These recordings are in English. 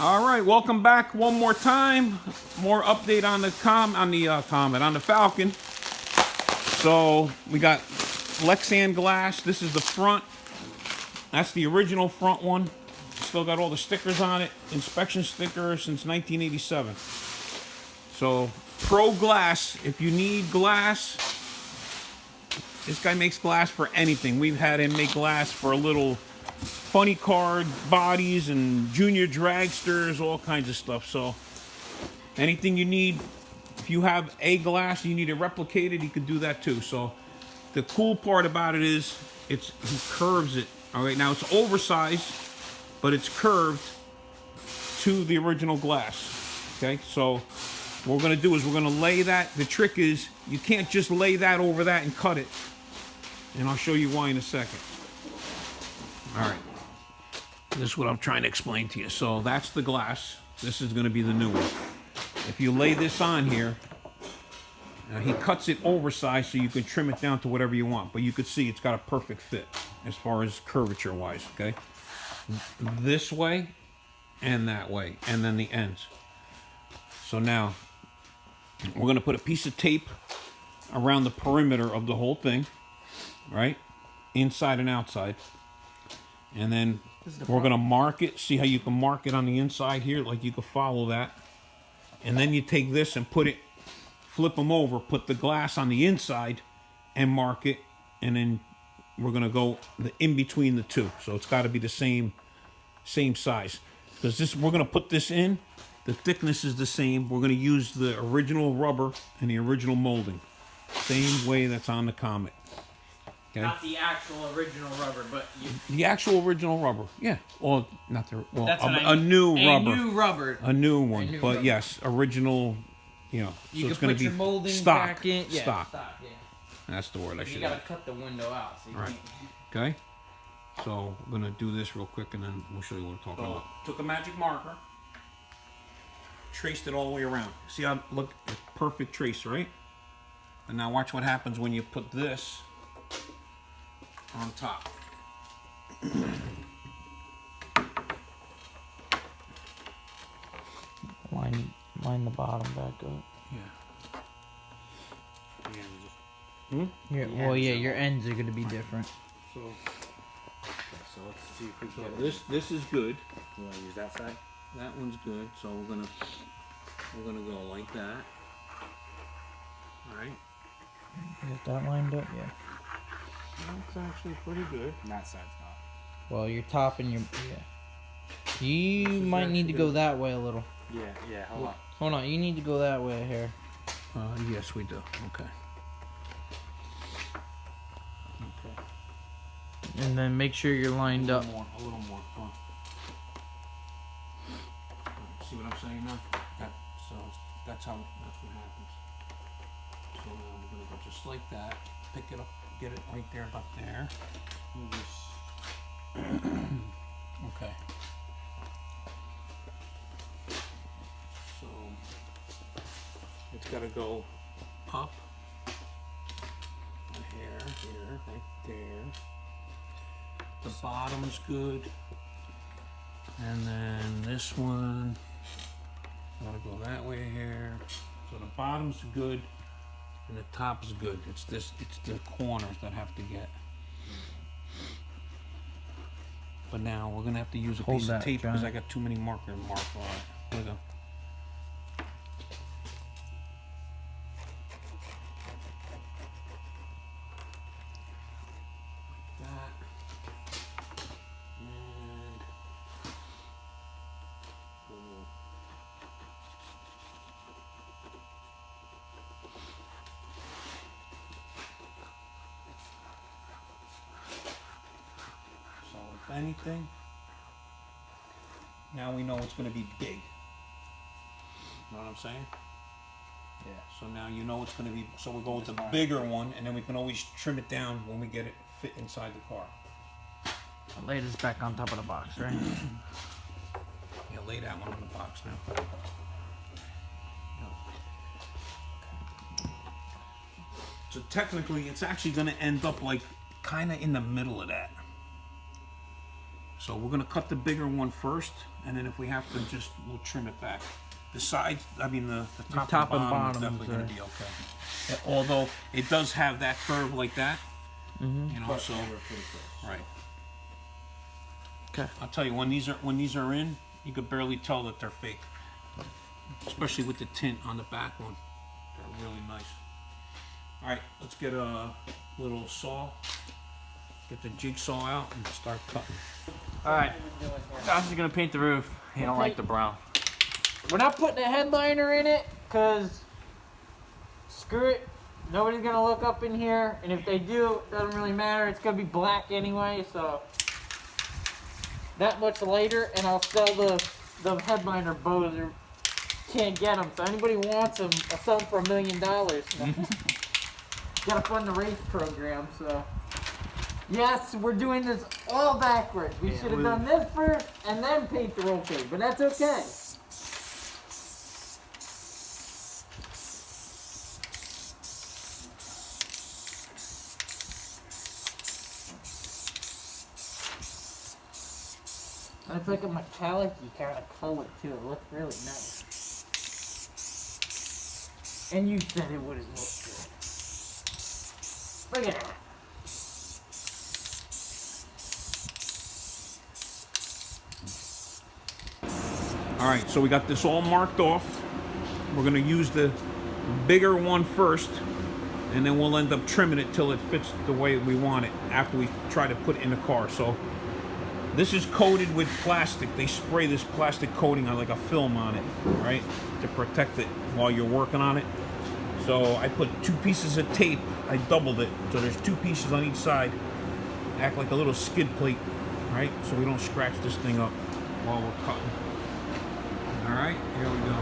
All right, welcome back one more time. More update on the on the Falcon. So we got Lexan glass. This is the front. That's the original front one. Still got all the stickers on it. Inspection sticker since 1987. So Pro Glass. If you need glass, this guy makes glass for anything. We've had him make glass for little funny card bodies and junior dragsters, all kinds of stuff. So anything you need, if you have a glass you need it replicated, he could do that too. So the cool part about it is he curves it. All right, now it's oversized, but it's curved to the original glass. Okay, so what we're gonna do is we're gonna lay that. The trick is you can't just lay that over that and cut it. And I'll show you why in a second. All right. This is what I'm trying to explain to you. So that's the glass. This is going to be the new one. If you lay this on here, he cuts it oversized so you can trim it down to whatever you want. But you can see it's got a perfect fit as far as curvature wise. Okay, this way and that way, and then the ends. So now we're going to put a piece of tape around the perimeter of the whole thing, right, inside and outside, and then we're going to mark it. See how you can mark it on the inside here? Like you can follow that. And then you take this and put it, flip them over, put the glass on the inside and mark it. And then we're going to go in between the two. So it's got to be the same size. Because we're going to put this in. The thickness is the same. We're going to use the original rubber and the original molding. Same way that's on the Comet. Okay. Not the actual original rubber, but the actual original rubber, yeah. Well, not the a new rubber. A new rubber. A new one, but rubber. yes, original. You know, you so can it's going put to your be molding stock. back in. Yeah, stock. Yeah. That's the word I should. You got to cut the window out. So you right. Can't... Okay. So we're going to do this real quick, and then we'll show you what we're talking about. Took a magic marker, traced it all the way around. See how look perfect trace, right? And now watch what happens when you put this on top. Line the bottom back up. Yeah. Well, yeah, your ends are gonna be different. So let's see if we can get this is good. You want to use that side? That one's good. So we're gonna go like that. All right. Get that lined up, yeah. That's actually pretty good. And that side's not. Well, your top and your You might need to go that way a little. Yeah. Hold on. Hold on. You need to go that way here. Yes, we do. Okay. And then make sure you're lined up. A little more. See what I'm saying now? That's what happens. So now we're gonna go just like that. Pick it up, get it right there, about there. Okay. So it's got to go up. Here, right there. The bottom's good. And then this one, gotta go that way here. So the bottom's good and the top's good. It's the corners that have to get. But now we're gonna have to use a piece of tape because I got too many markers marked on it. Here we go. Anything. Now we know it's going to be big. You know what I'm saying? Yeah. So now you know it's going to be. So we go with the bigger one, and then we can always trim it down when we get it fit inside the car. I'll lay this back on top of the box, right? Yeah, lay that one on the box now. So technically, it's actually going to end up like kind of in the middle of that. So we're gonna cut the bigger one first, and then if we have to, we'll trim it back. The sides, I mean the top and bottom is definitely gonna be okay. Although it does have that curve like that, you know. So right. Okay. I'll tell you, when these are in, you could barely tell that they're fake, especially with the tint on the back one. They're really nice. All right, let's get a little saw. Get the jigsaw out and start cutting. Alright. Josh is gonna paint the roof. He don't like the brown. We're not putting a headliner in it, cause screw it. Nobody's gonna look up in here, and if they do, it doesn't really matter. It's gonna be black anyway, so that much later, and I'll sell the headliner bows. Can't get them, so anybody wants them, I'll sell them for $1 million. Gotta fund the race program, so. Yes, we're doing this all backwards. We should have done this first and then paint the roll cage, but that's okay. It's like a metallic-y kind of color too. It looks really nice. And you said it wouldn't look good. Look at that. Alright, so we got this all marked off. We're going to use the bigger one first, and then we'll end up trimming it till it fits the way we want it after we try to put it in the car. So this is coated with plastic. They spray this plastic coating on like a film on it, right, to protect it while you're working on it. So I put 2 pieces of tape. I doubled it, so there's 2 pieces on each side. Act like a little skid plate, right, so we don't scratch this thing up while we're cutting. All right, here we go.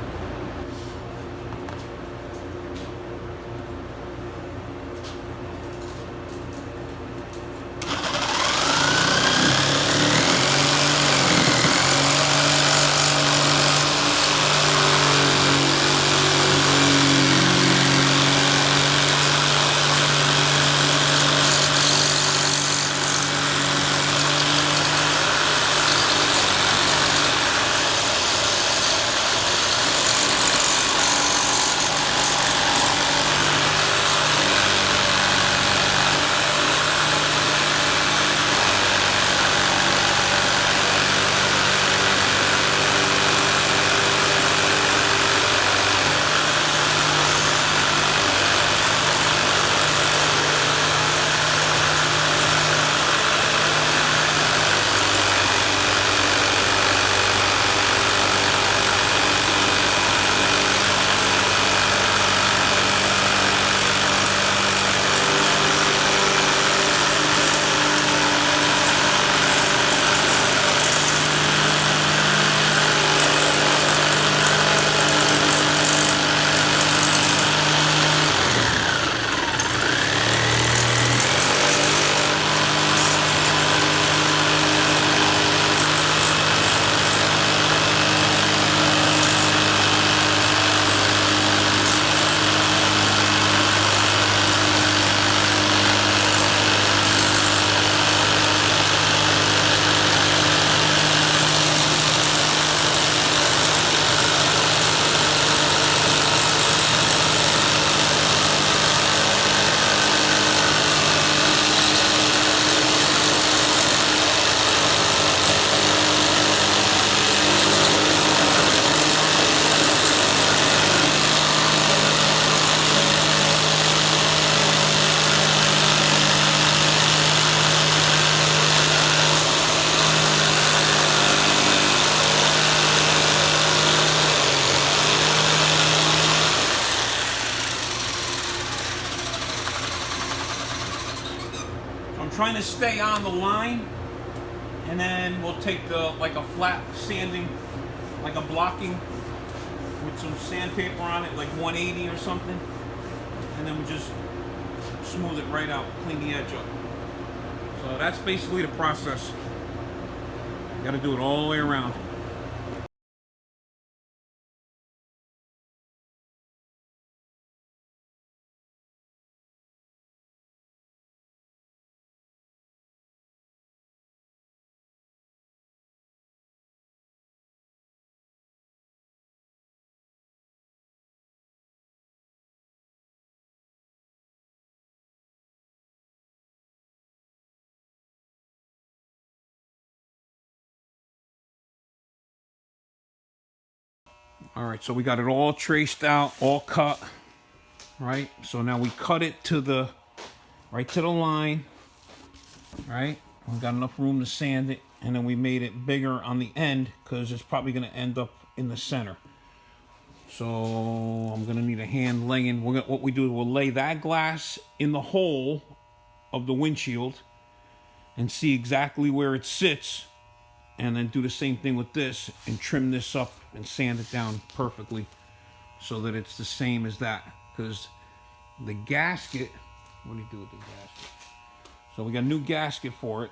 Trying to stay on the line, and then we'll take like a flat sanding, like a blocking with some sandpaper on it, like 180 or something, and then we just smooth it right out, clean the edge up. So that's basically the process. You got to do it all the way around. All right, so we got it all traced out, all cut, right? So now we cut it to the, right to the line, right? We got enough room to sand it, and then we made it bigger on the end because it's probably gonna end up in the center. So I'm gonna need a hand laying. What we do is we'll lay that glass in the hole of the windshield and see exactly where it sits, and then do the same thing with this and trim this up and sand it down perfectly so that it's the same as that. Because the gasket, what do you do with the gasket? So we got a new gasket for it.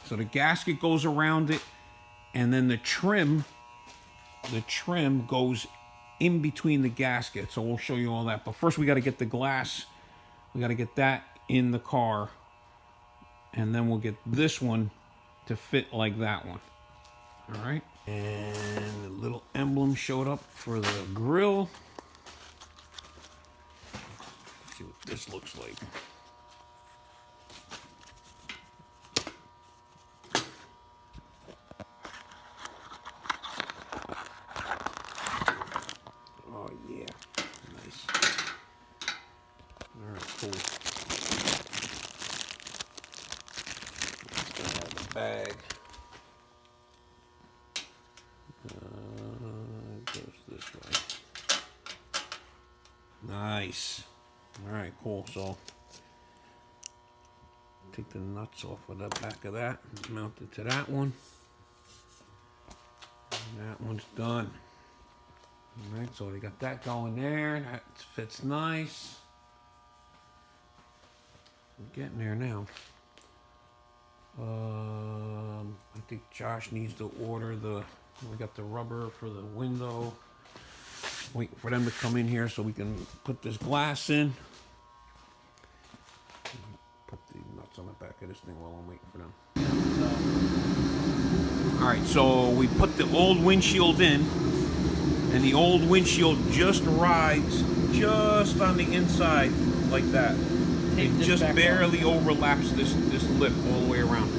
So the gasket goes around it, and then the trim goes in between the gasket. So we'll show you all that. But first we got to get the glass. We got to get that in the car, and then we'll get this one to fit like that one. All right, and the little emblem showed up for the grill. Let's see what this looks like. Oh yeah, nice. All right, cool. Let's get out of the bag. Goes this way. Nice. All right, cool. So take the nuts off of the back of that, mount it to that one. And that one's done. All right, so we got that going there. That fits nice. We're getting there now. I think Josh needs to order we got the rubber for the window. Wait for them to come in here so we can put this glass in. Put the nuts on the back of this thing while I'm waiting for them. All right, so we put the old windshield in, and the old windshield just rides just on the inside like that. It just barely overlaps this lip all the way around.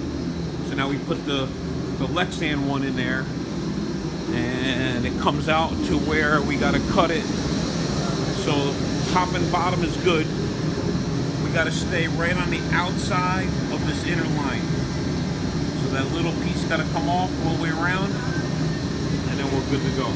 So now we put the Lexan one in there, and it comes out to where we got to cut it. So top and bottom is good. We got to stay right on the outside of this inner line. So that little piece got to come off all the way around, and then we're good to go.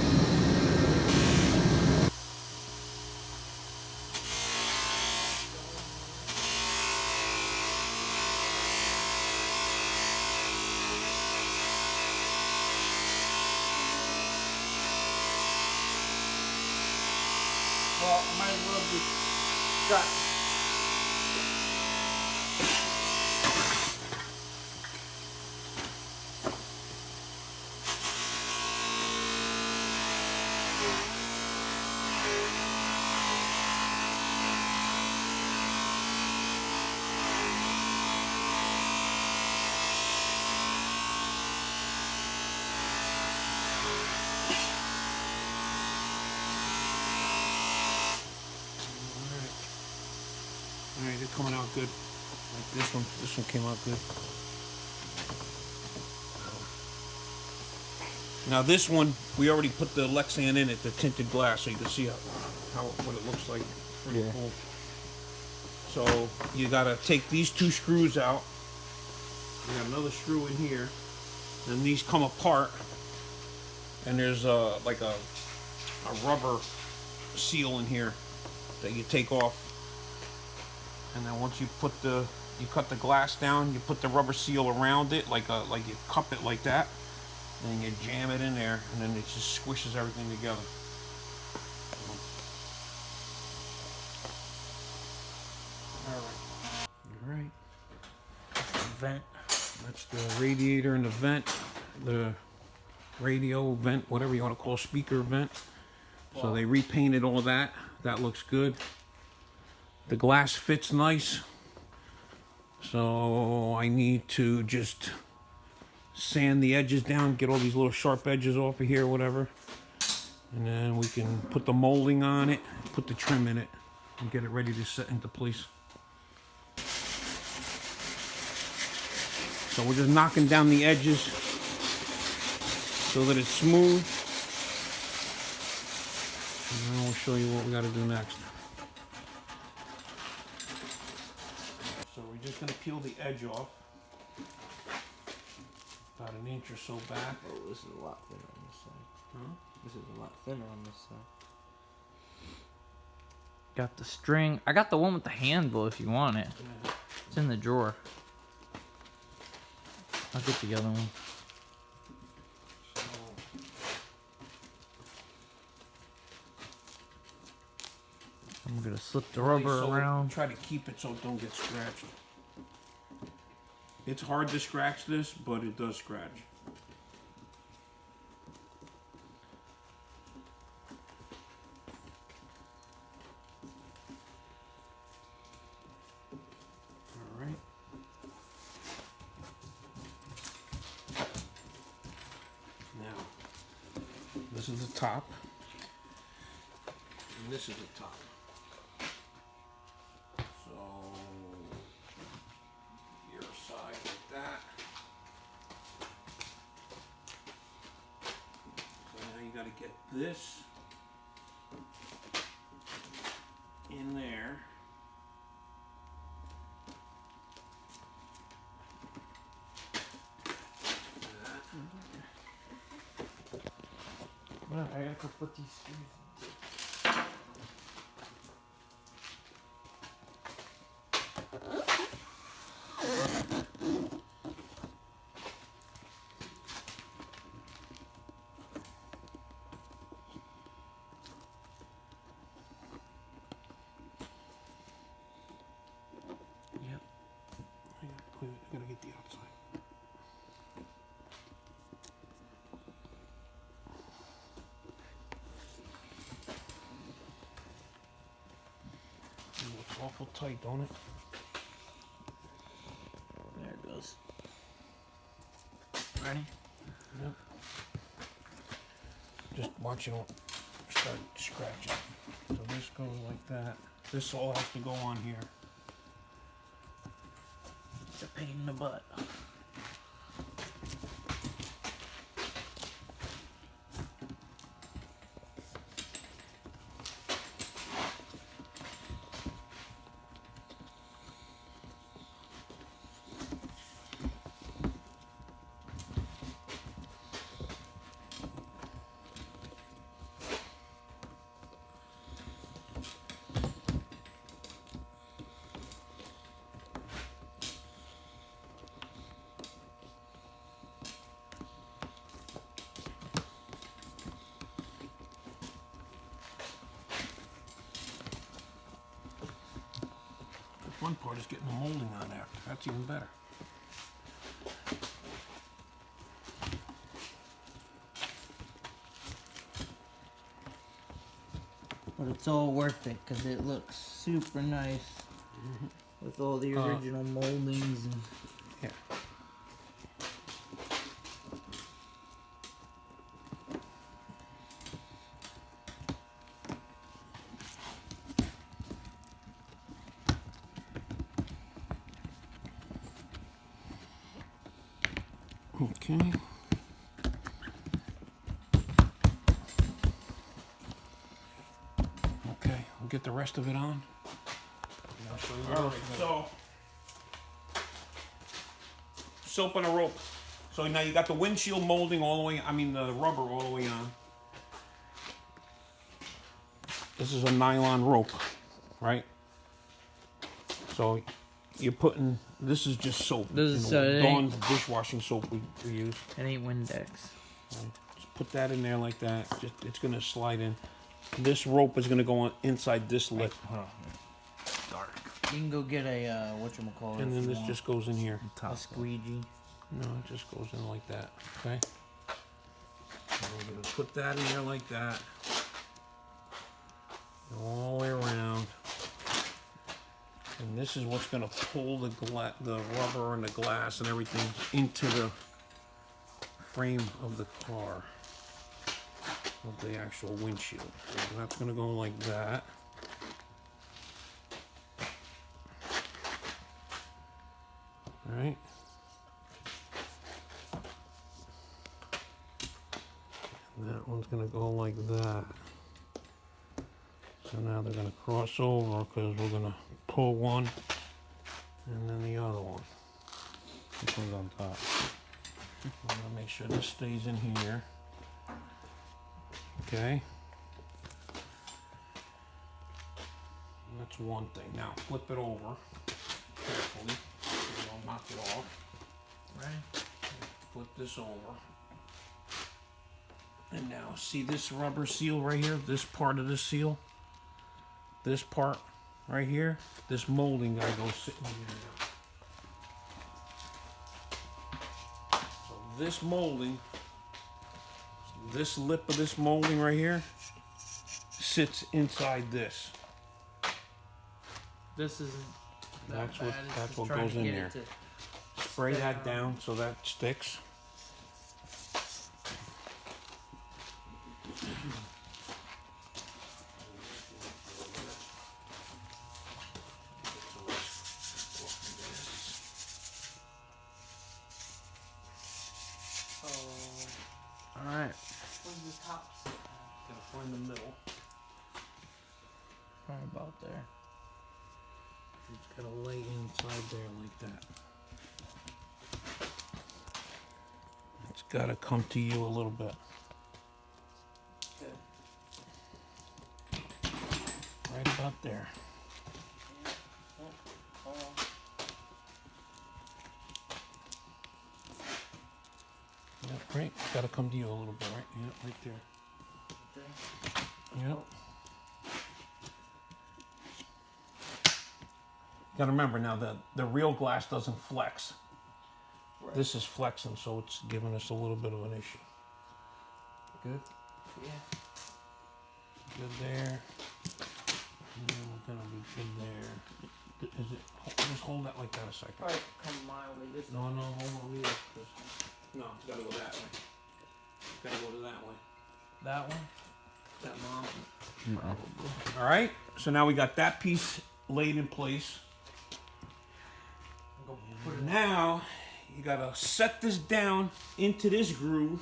Well, I might as well just shut. All right, they're coming out good. Like this one came out good. Now this one, we already put the Lexan in it, the tinted glass, so you can see what it looks like. Pretty cool. So you gotta take these two screws out. You got another screw in here, and these come apart. And there's like a rubber seal in here that you take off. And then once you cut the glass down, you put the rubber seal around it, like you cup it like that, and then you jam it in there, and then it just squishes everything together. All right. That's the vent. That's the radiator and the vent, the radio vent, whatever you want to call speaker vent. So they repainted all that. That looks good. The glass fits nice, so I need to just sand the edges down, get all these little sharp edges off of here, whatever, and then we can put the molding on it, put the trim in it, and get it ready to set into place. So we're just knocking down the edges so that it's smooth. And then we'll show you what we got to do next. So we're just going to peel the edge off. About an inch or so back. Oh, this is a lot thinner on this side. Huh? This is a lot thinner on this side. Got the string. I got the one with the handle if you want it. Yeah. It's in the drawer. I'll get the other one. So, I'm gonna slip the rubber around. Try to keep it so it don't get scratched. It's hard to scratch this, but it does scratch. All right. Now, this is the top, and this is the top. So, your side like that. So now you got to get this in there. Well, I gotta go put these screws in. Yep. I gotta get the outside. It looks awful tight, don't it? There it goes. Ready? Yep. Just watch you don't start scratching. So this goes like that. This all has to go on here. It's a pain in the butt. The fun part is getting the molding on there. That's even better. But it's all worth it because it looks super nice with all the original moldings and. Yeah. Okay. Okay, we'll get the rest of it on. I'll show you Alright, so soap on a rope. So now you got the windshield molding all the way, I mean the rubber all the way on. This is a nylon rope, right? So you're putting, this is just soap. This is Dawn's dishwashing soap we use. It ain't Windex. Right. Just put that in there like that. Just it's gonna slide in. This rope is gonna go on inside this lip, Dark. You can go get a whatchamacallit. and then this just goes in here. a squeegee. No, it just goes in like that. Okay. And we're gonna put that in there like that. Go all the way around. And this is what's gonna pull the rubber and the glass and everything into the frame of the car, of the actual windshield. So that's gonna go like that. All right. And that one's gonna go like that. So now they're gonna cross over because we're gonna pull one and then the other one. This one's on top. I'm gonna make sure this stays in here. Okay. That's one thing. Now flip it over carefully so you don't knock it off. Right. Flip this over. And now see this rubber seal right here? This part of this seal? This part right here? This molding gotta go sitting in here now. So this molding, this lip of this molding right here sits inside this. This isn't that That's bad. what It's that's just what trying goes to in get there. it to Spray stay that on. down so that sticks. All right. Where's the tops? Gotta find the middle. Right about there. It's gotta lay inside there like that. It's gotta come to you a little bit. Right about there. Yeah, right. Gotta come to you a little bit, right? Yeah, right there. Yep. Gotta remember now that the real glass doesn't flex. Right. This is flexing, so it's giving us a little bit of an issue. Good? Yeah. Good there. And then we're gonna be good there. Is it? Just hold that like that a second. Probably come my way this No, no, hold on, leave it. No, it's gotta go that way. Gotta go to that way. That one? That mom. No. All right. So now we got that piece laid in place. Go put it Now you gotta set this down into this groove.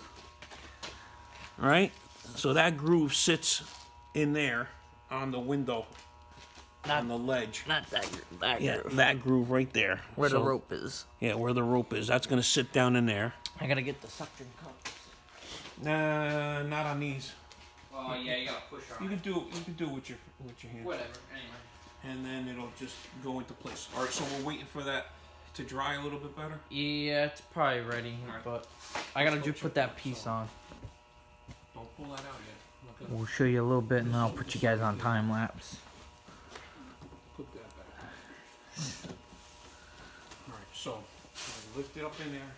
All right. So that groove sits in there on the window, on the ledge. Not that Yeah, groove. that groove right there. Where the So- rope is. Yeah, where the rope is. That's gonna sit down in there. I gotta get the suction cup. Nah, not on these. Oh yeah, you gotta push on You can do it with your hands. Whatever. Anyway. And then it'll just go into place. All right, so we're waiting for that to dry a little bit better. Yeah, it's probably ready, Alright. but I gotta just put that piece on. Don't pull that out yet. Look at We'll show you a little bit, and then I'll put you guys on time lapse. Put that back. All right, so lift it up in there.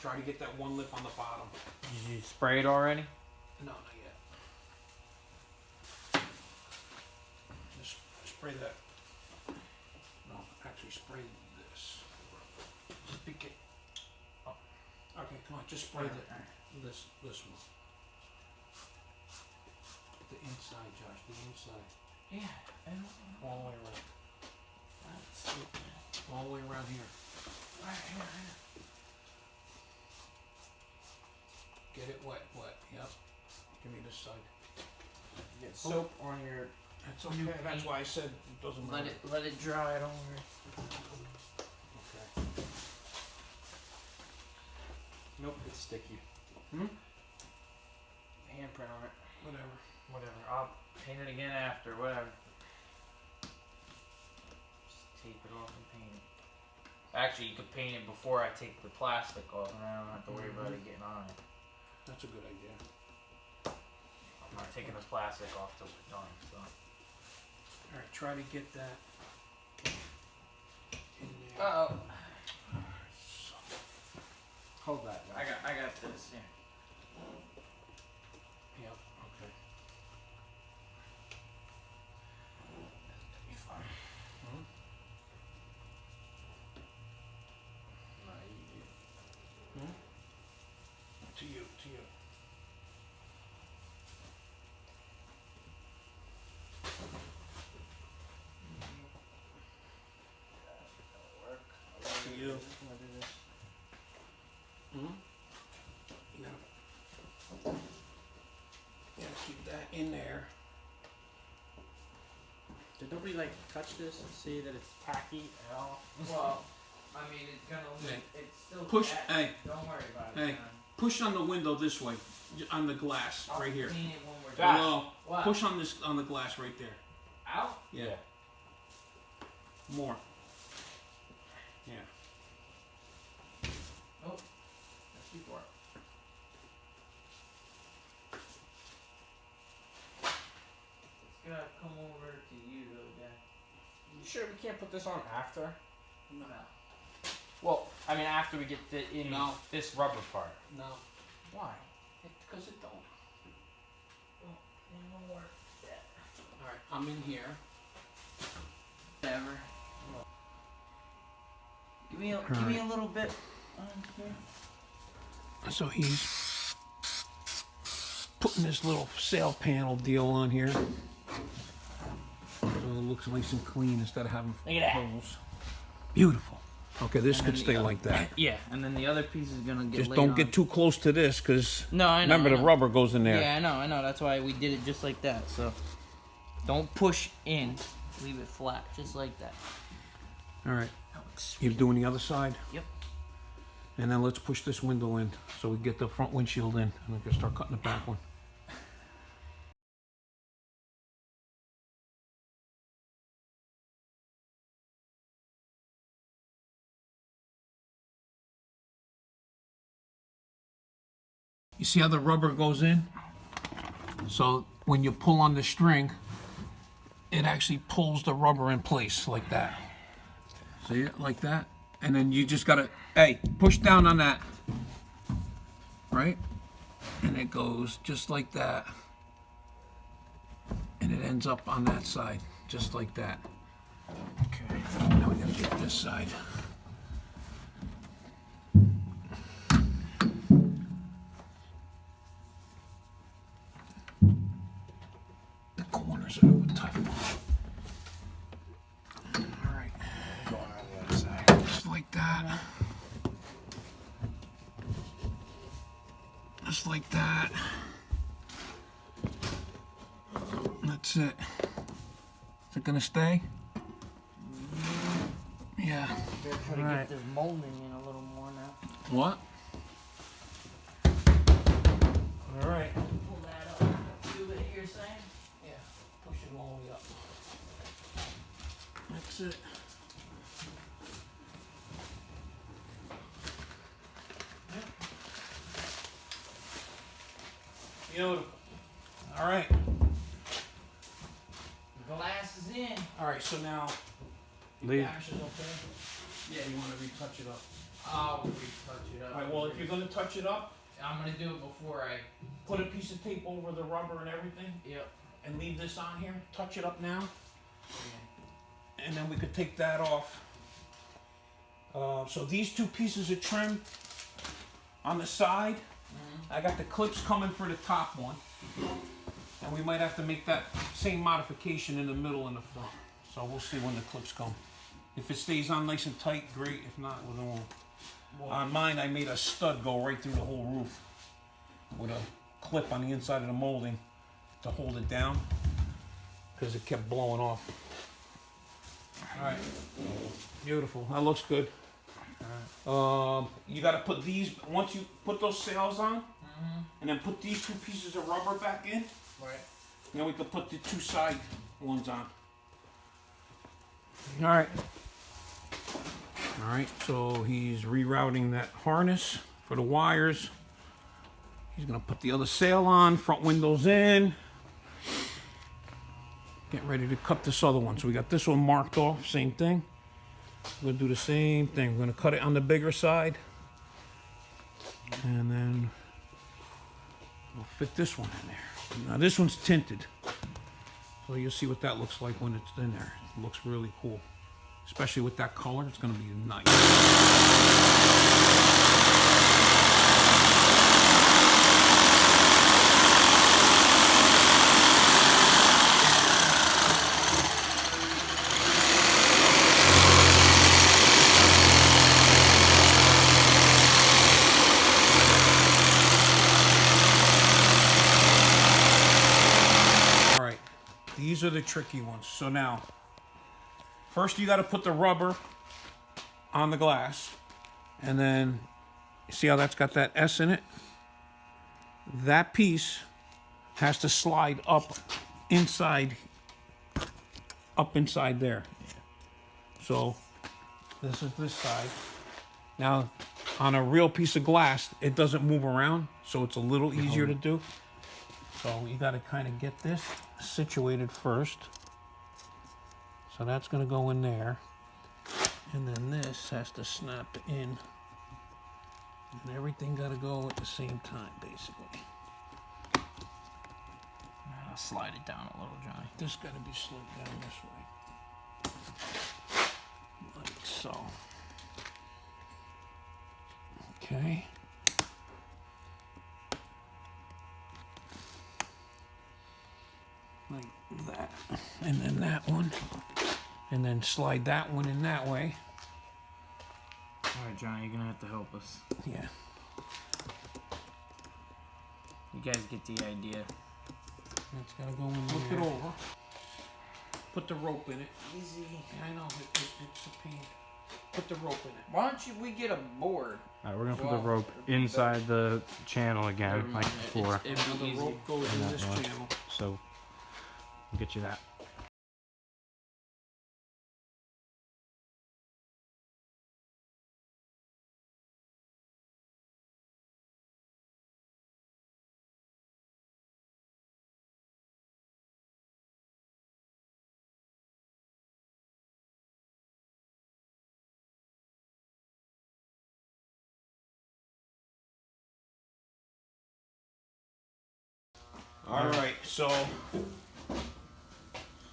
Try to get that one lip on the bottom. Did you spray it already? No, not yet. Just spray that. No, actually spray this. Just pick it. Okay, come on, just spray this one. The inside, Josh, the inside. Yeah, I don't know. All the way around. That's stupid. All the way around here. Right here. Get it wet. Yep. Give me this side. Get soap on your. That's okay. That's why I said it doesn't matter. Let it dry. Don't worry. Okay. Nope, it's sticky. Handprint on it. Whatever. Whatever. I'll paint it again after. Whatever. Just tape it off and paint it. Actually, you could paint it before I take the plastic off, and I don't have to worry about it getting on it. That's a good idea. I'm not taking the plastic off till we're done. So. All right, try to get that in there. Oh. So, Hold that. I got this. Yeah. yep. Okay. That'll be fine. To you. To you. You gotta keep that in there. Did nobody like touch this and see that it's tacky at all? Well, I mean, it's gonna leak. It's still Push, tacky. hey, Don't worry about hey, it, man. push on the window this way, on the glass, I'll right here. clean it when we're Josh. done. Hello. What? Push on this, on the glass right there. Out? Yeah. More. Yeah. Nope. That's too far. It's gotta come over to you though, Dad. You sure we can't put this on after? No. Well, I mean after we get in No. this rubber part. No. Why? Because it don't. Well, it won't work. Alright, I'm in here. Whatever. Give me a little bit on here. So he's putting this little sail panel deal on here. So it looks nice and clean instead of having Look at that. holes. Beautiful. Okay, this And could then stay the like that. Yeah, and then the other piece is gonna get Just laid don't on. get too close to this, because No, I know. remember I the know. rubber goes in there. Yeah, I know. That's why we did it just like that. So don't push in. Leave it flat, just like that. All right, That looks you're doing the other side? Yep. And then let's push this window in so we get the front windshield in, and we can start cutting the back one. You see how the rubber goes in? So when you pull on the string, it actually pulls the rubber in place like that. See it? Like that? And then you just gotta, hey, push down on that. Right? And it goes just like that. And it ends up on that side, just like that. Okay, now we gotta get this side. The corners are tough. Alright. Going on the other side. Just like that. Just like that. That's it. Is it gonna stay? Yeah. Better try to Alright. get this molding in a little more now. What? Alright. Pull that up. See what you're saying? Yeah. Push it all the way up. That's it. Beautiful. All right. Glass is in. All right. So now, Leave. dash is okay. Yeah, you want to retouch it up. I'll retouch it up. All right. Well, if you're gonna touch it up, I'm gonna do it before I. put a piece of tape over the rubber and everything, Yep. and leave this on here. Touch it up now, and then we could take that off. So these two pieces of trim on the side, I got the clips coming for the top one, and we might have to make that same modification in the middle and the front. So we'll see when the clips come. If it stays on nice and tight, great. If not, well, then we'll. On mine, I made a stud go right through the whole roof with a clip on the inside of the molding to hold it down because it kept blowing off. All right, beautiful. That looks good. You got to put these, once you put those sails on, and then put these two pieces of rubber back in, Right. then we could put the two side ones on. All right. All right, so he's rerouting that harness for the wires. He's gonna put the other sail on, front windows in. Getting ready to cut this other one. So we got this one marked off, same thing. We're gonna do the same thing. We're gonna cut it on the bigger side. And then we'll fit this one in there. Now this one's tinted. So you'll see what that looks like when it's in there. It looks really cool. Especially with that color, it's gonna be nice. These are the tricky ones. So now, first you got to put the rubber on the glass, and then see how that's got that S in it? That piece has to slide up inside there. So this is this side. Now, on a real piece of glass, it doesn't move around, so it's a little easier to do. So you got to kind of get this situated first. So that's going to go in there. And then this has to snap in. And everything got to go at the same time, basically. I'll slide it down a little, Johnny. This got to be slid down this way. Like so. Okay. Like that. And then that one. And then slide that one in that way. Alright, Johnny, you're gonna have to help us. Yeah. You guys get the idea. That's gotta go in there. Flip it over. Put the rope in it. Easy. Yeah, I know, it's a pain. Put the rope in it. Why don't we get a board? Alright, we're gonna put the rope inside the channel again, like before. Now the rope goes in this channel. So, we'll get you that. All right, so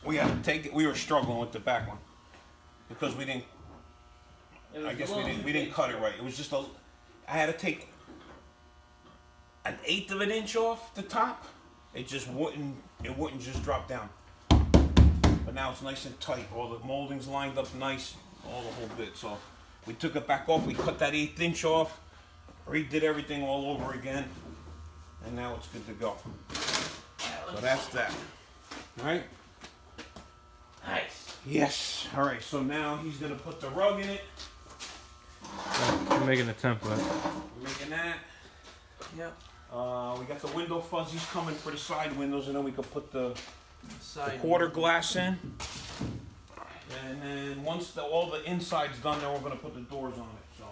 we had to take it. We were struggling with the back one because we didn't. I guess we didn't cut it right. It was just a. I had to take 1/8 of an inch off the top. It just wouldn't. It wouldn't just drop down. But now it's nice and tight. All the molding's lined up nice. All the whole bit. So we took it back off. We cut that 1/8 inch off. Redid everything all over again. And now it's good to go. So that's that. All right? Nice. Yes. All right, so now he's going to put the rug in it. We're making a template. We're making that. Yep. We got the window fuzzies coming for the side windows, and then we can put the Side quarter glass in. And then once all the inside's done, then we're going to put the doors on it. So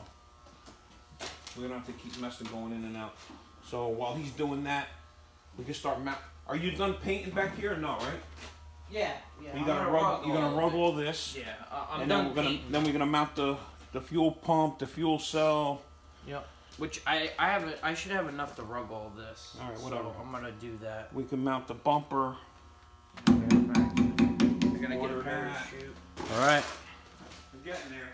we don't have to keep messing going in and out. So while he's doing that, we can start Are you done painting back here or no, right? Yeah. You're gonna rug all this. Yeah, I'm And done. then we're gonna mount the fuel pump, the fuel cell. Yep. Which I should have enough to rug all this. All right, whatever. So I'm gonna do that. We can mount the bumper. I'm gonna get a Order parachute. Alright. We're getting there.